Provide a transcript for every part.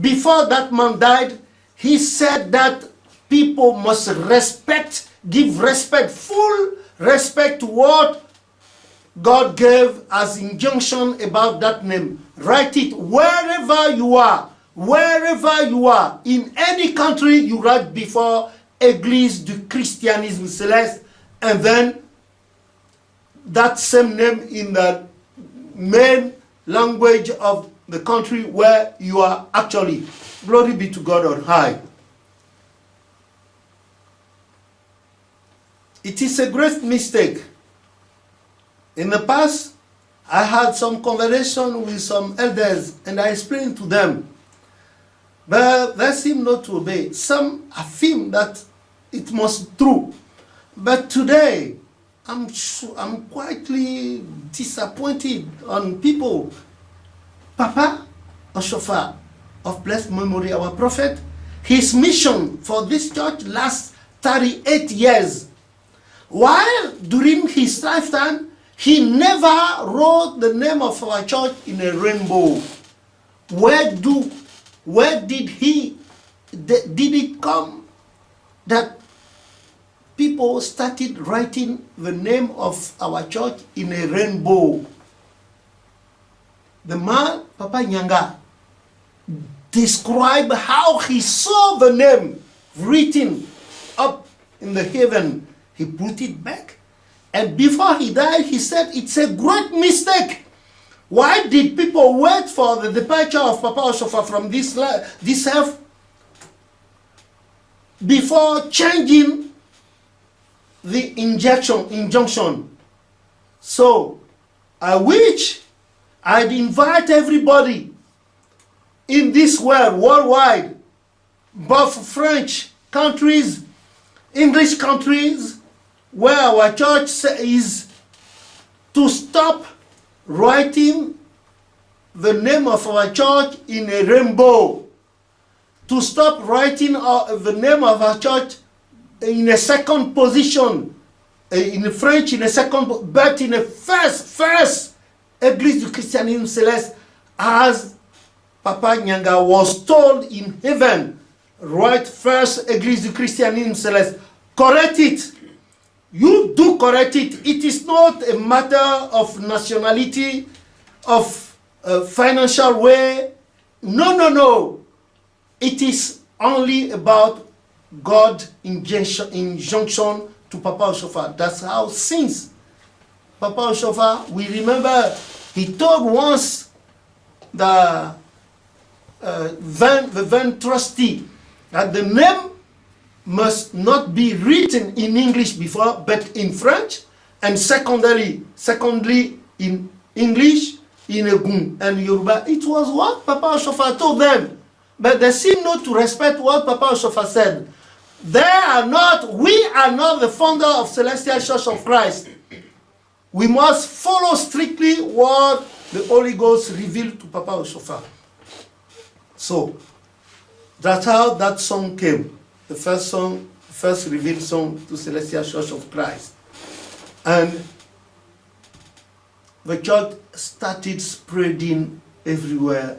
before that man died, he said that people must respect, give respect, full respect to what God gave as injunction about that name. Write it wherever you are. Wherever you are, in any country, you write before Église du Christianisme Céleste, and then that same name in the main language of the country where you are actually. Glory be to God on high. It is a great mistake. In the past, I had some conversation with some elders, and I explained to them, but they seem not to obey. Some affirm that it must be true. But today, I'm quietly disappointed on people. Papa Oshofa of blessed memory, our prophet, his mission for this church lasts 38 years. While during his lifetime, he never wrote the name of our church in a rainbow. Where did it come that people started writing the name of our church in a rainbow? The man, Papa Nyanga, described how he saw the name written up in the heaven. He put it back. And before he died, he said, it's a great mistake. Why did people wait for the departure of Papa Oshofa from this earth before changing the injunction? So, I wish I'd invite everybody in this world, worldwide, both French countries, English countries, where our church is, to stop writing the name of our church in a rainbow, to stop writing the name of our church in a second position, in French in a second, but in a first Église du Christianisme Céleste, as Papa Nyanga was told in heaven. Write first Église du Christianisme Céleste. Correct it. You do correct it. It is not a matter of nationality, of financial way. No. It is only about God's injunction to Papa Oshofa. That's how since Papa Oshofa, we remember he told once the van trustee that the name must not be written in English before, but in French, and secondly in English, in Egun and Yoruba. It was what Papa Oshofa told them, but they seem not to respect what Papa Oshofa said. We are not the founder of Celestial Church of Christ. We must follow strictly what the Holy Ghost revealed to Papa Oshofa. So, that's how that song came. The first revealed song to Celestial Church of Christ. And the church started spreading everywhere.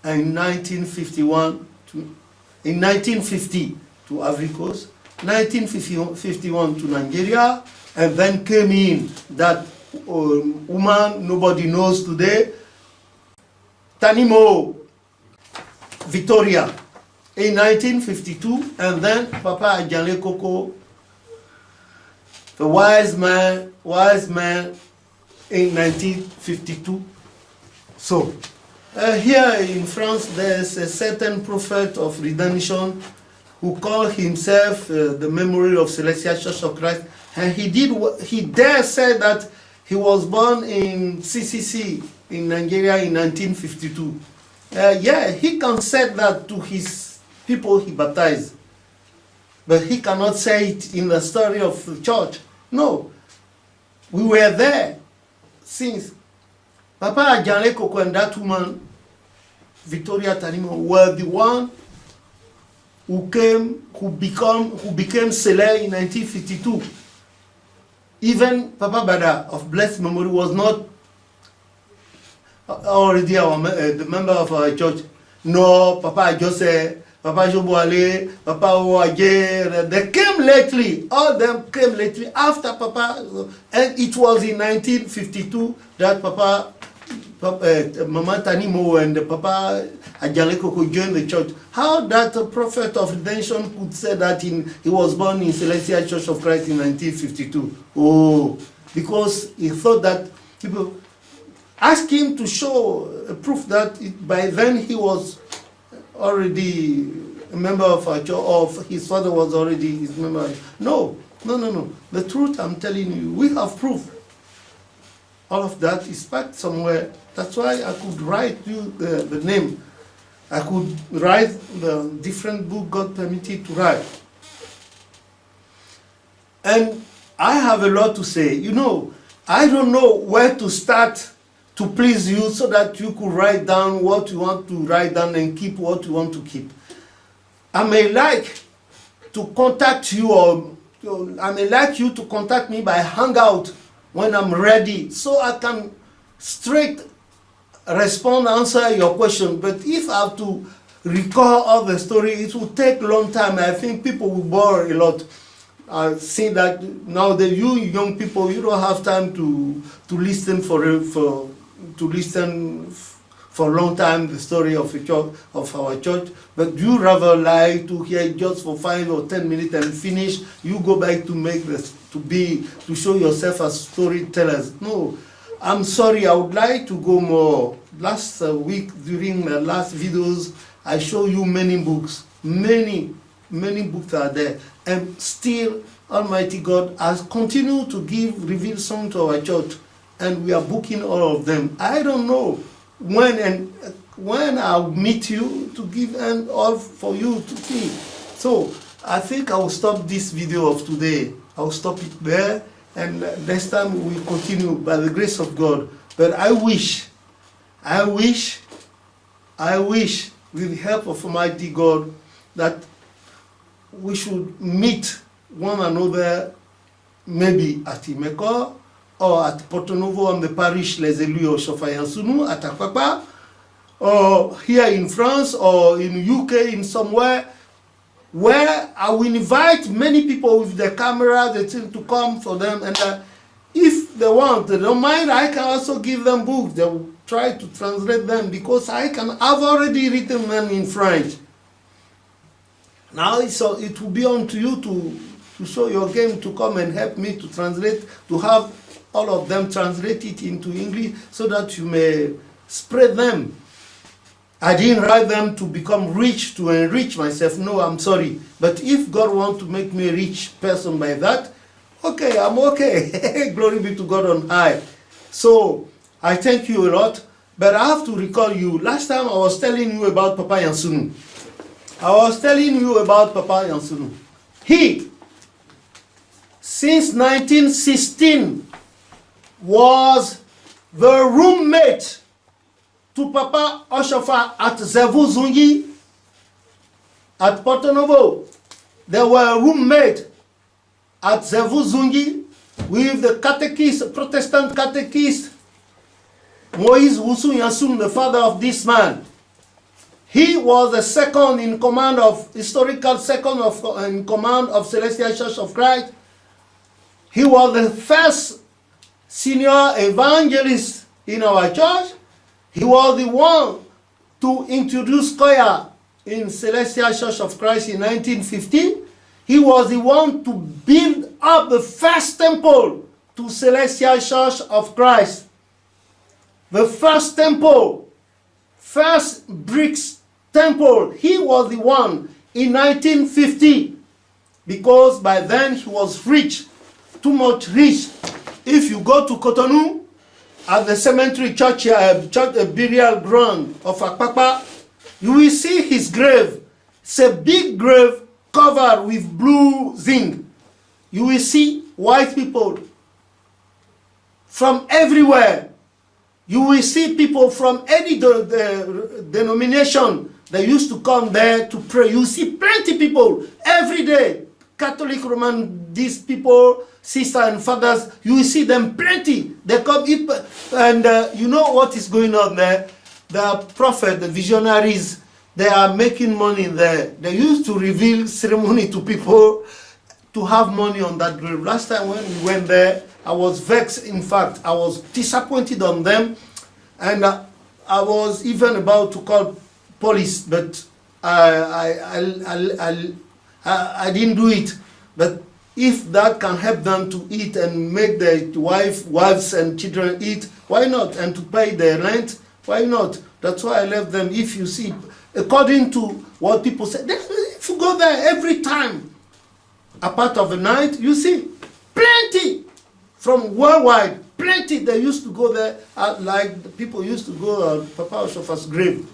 And in 1950 to Ivory Coast, 1951 to Nigeria, and then came in that woman nobody knows today, Tanimo Victoria, in 1952, and then Papa Adjale Koko, the wise man in 1952. So, here in France, there's a certain prophet of redemption who called himself the memory of Celestial Church of Christ, and he dare say that he was born in Ccc in Nigeria in 1952. He can say that to his people he baptized, but he cannot say it in the story of the church. No, we were there since Papa Adjale Koko and that woman, Victoria Tanimo, were the one who became Sele in 1952. Even Papa Bada of blessed memory was not already the member of our church. No, Papa Jose, Papa Joboale, Papa Owaje, they came lately. All them came lately after Papa, and it was in 1952 that Papa Mama Tanimo and Papa Ajaleko could join the church. How that prophet of redemption could say that he was born in Celestial Church of Christ in 1952? Oh, because he thought that people asked him to show proof that by then he was already a member of our church, or his father was already his member. No. The truth, I'm telling you, we have proof. All of that is packed somewhere. That's why I could write you the name. I could write the different book God permitted to write. And I have a lot to say. You know, I don't know where to start to please you so that you could write down what you want to write down and keep what you want to keep. I may like to contact you, or I may like you to contact me by hangout when I'm ready, so I can straight respond, answer your question. But if I have to recall all the story, it will take a long time. I think people will bore a lot. I see that now that you young people, you don't have time to listen for a long time the story of our church, but you rather like to hear just for 5 or 10 minutes and finish. You go back to make this to show yourself as storytellers. No, I'm sorry. I would like to go more. Last week during the last videos, I show you many books. Many books are there, and still Almighty God has continued to reveal some to our church, and we are booking all of them. I don't know when I'll meet you to give and all for you to see. So I think I will stop this video of today. I'll stop it there, and next time we will continue by the grace of God. But I wish, with the help of Almighty God, that we should meet one another, maybe at Imeko, or at Porto Novo on the parish Les Élus of YANSUNNU at Akwakwa, or here in France or in UK in somewhere, where I will invite many people with the camera, the thing to come for them, and if they want, they don't mind, I can also give them books. They will try to translate them, because I've already written them in French. Now it will be on to you to show your game, to come and help me to translate, to have all of them translated into English, so that you may spread them. I didn't write them to become rich, to enrich myself. No, I'm sorry. But if God wants to make me a rich person by that, okay, I'm okay. Glory be to God on high. So I thank you a lot. But I have to recall you. Last time I was telling you about Papa YANSUNNU. He, since 1916, was the roommate to Papa Oshofa at Zevu Zungi at Porto Novo. They were roommate at Zevu Zungi with the catechist, Protestant catechist, Moïse Wusu YANSUNNU, the father of this man. He was the second in command of, historical second in command of Celestial Church of Christ. He was the first senior evangelist in our church. He was the one to introduce choir in Celestial Church of Christ in 1950. He was the one to build up the first temple to Celestial Church of Christ. The first temple, first bricks temple, he was the one in 1950, because by then he was rich, too much rich. If you go to Cotonou, at the cemetery church burial ground of Akpakpa, you will see his grave. It's a big grave covered with blue zinc. You will see white people from everywhere. You will see people from any denomination that used to come there to pray. You see plenty people every day. Catholic, Roman, these people, sisters and fathers, you will see them plenty. They come, and you know what is going on there? The prophet, the visionaries, They are making money there. They used to reveal ceremony to people to have money on that grave. Last time when we went there, I was vexed. In fact, I was disappointed on them, and I was even about to call police, but I didn't do it. But if that can help them to eat and make their wives and children eat, why not? And to pay their rent, why not? That's why I left them. If you see, according to what people say, if you go there every time, a part of the night, you see plenty from worldwide, plenty. They used to go there, like the people used to go on Papa Oshofa's grave.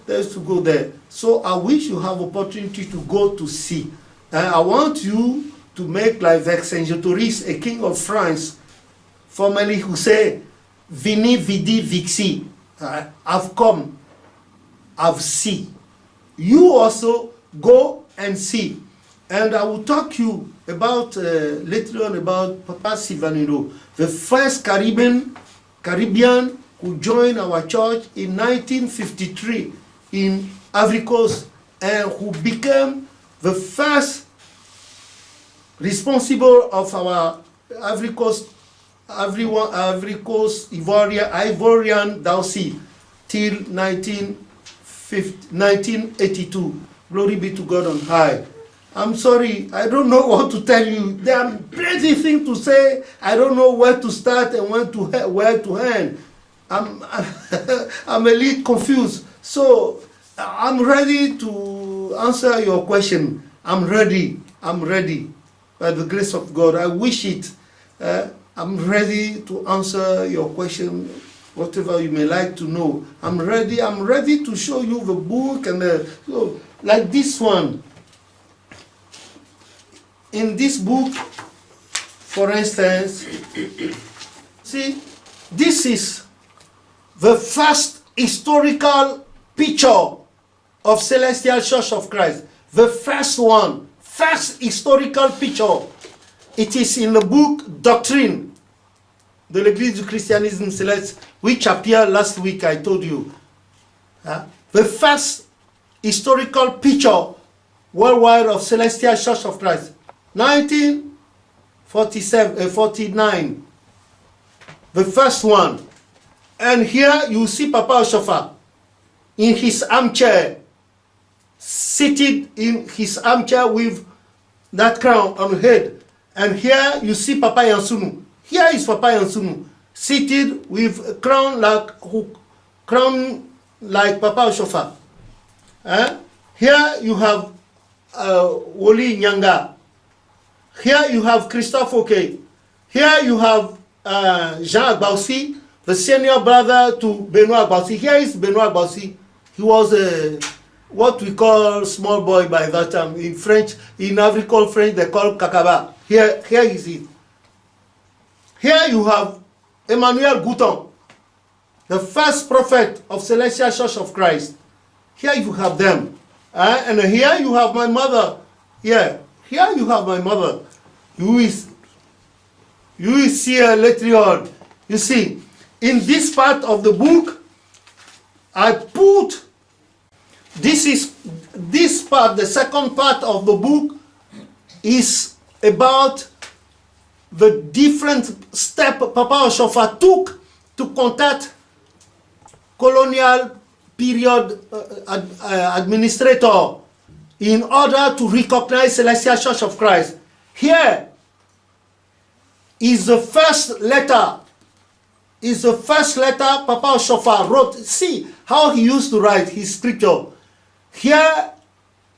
They used to go there. So I wish you have opportunity to go to see. And I want you to make like Vercingetorix, a king of France, formerly who said, Vini vidi vixi. I've come, I've seen. You also go and see. And I will talk to you about later on about Papa Silvanino, the first Caribbean who joined our church in 1953 in Ivory Coast, and who became the first responsible of our Ivory Coast Ivorian Dowsy till 1982. Glory be to God on high. I'm sorry, I don't know what to tell you. There are plenty of things to say. I don't know where to start and where to end. I'm a little confused. So I'm ready to answer your question. I'm ready. By the grace of God, I wish it. I'm ready to answer your question, whatever you may like to know. I'm ready to show you the book and so, like this one. In this book, for instance, see, this is the first historical picture of Celestial Church of Christ. The first one, first historical picture. It is in the book Doctrine de l'Église du Christianisme Céleste, which appeared last week, I told you. The first historical picture worldwide of Celestial Church of Christ. 1949, the first one. And here you see Papa Oshofa in his armchair, seated in his armchair with that crown on his head. And here you see Papa YANSUNNU. Here is Papa YANSUNNU, seated with a crown like Papa Oshofa. Here you have Woli Nyanga. Here you have Christophe Oke. Here you have Jean Agbausi, the senior brother to Benoit Agbausi. Here is Benoit Agbausi. He was what we call small boy by that time. In French, in African French, they call Kakaba. Here is it. Here you have Emmanuel Gouton, the first prophet of Celestial Church of Christ. Here you have them. And here you have my mother. Here you have my mother. You will see her later on. You see, in this part of the book, I put this part, the second part of the book, is about the different step Papa Oshofa took to contact colonial period administrator in order to recognize Celestial Church of Christ. Here is the first letter. Papa Oshofa wrote. See how he used to write his scripture. Here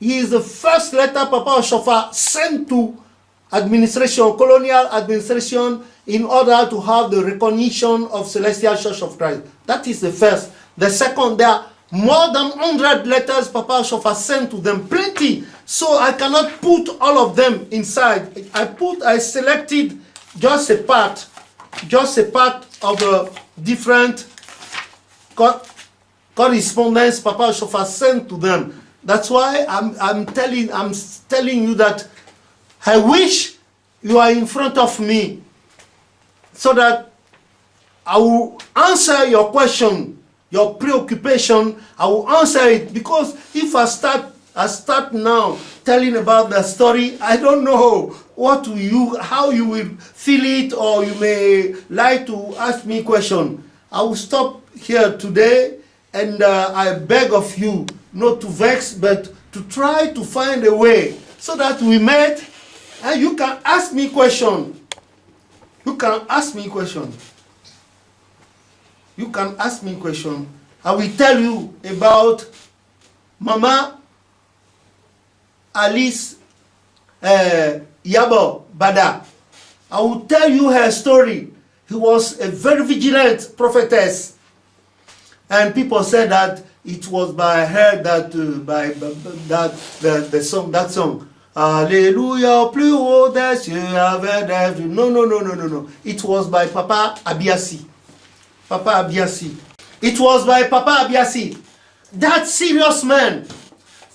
is the first letter Papa Oshofa sent to colonial administration, in order to have the recognition of Celestial Church of Christ. That is the first. The second, there are more than 100 letters Papa Oshofa sent to them, plenty. So I cannot put all of them inside. I selected just a part of the different correspondence Papa Oshofa sent to them. That's why I'm telling you that I wish you are in front of me, so that I will answer your question your preoccupation, I will answer it. Because if I start now telling about the story, I don't know how you will feel it, or you may like to ask me question. I will stop here today, and I beg of you not to vex, but to try to find a way so that we meet and you can ask me question. You can ask me question. You can ask me question. I will tell you about Mama Alice Yabo Bada. I will tell you her story. He was a very vigilant prophetess, and people said that it was by her that that song. Alléluia, plus haut des cieux avec des vues. No. It was by Papa Abiasi. Papa Abiasi. It was by Papa Abiasi. That serious man.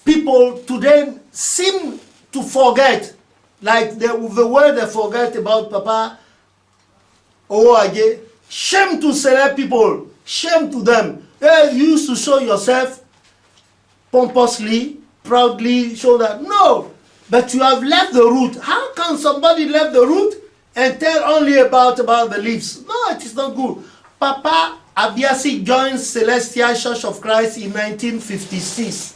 People today seem to forget, like the word they forget about Papa Oage. Shame to select people. Shame to them. You used to show yourself pompously, proudly, show that. No, but you have left the root. How can somebody left the root and tell only about the leaves? No, it is not good. Papa Abiasi joined Celestial Church of Christ in 1956.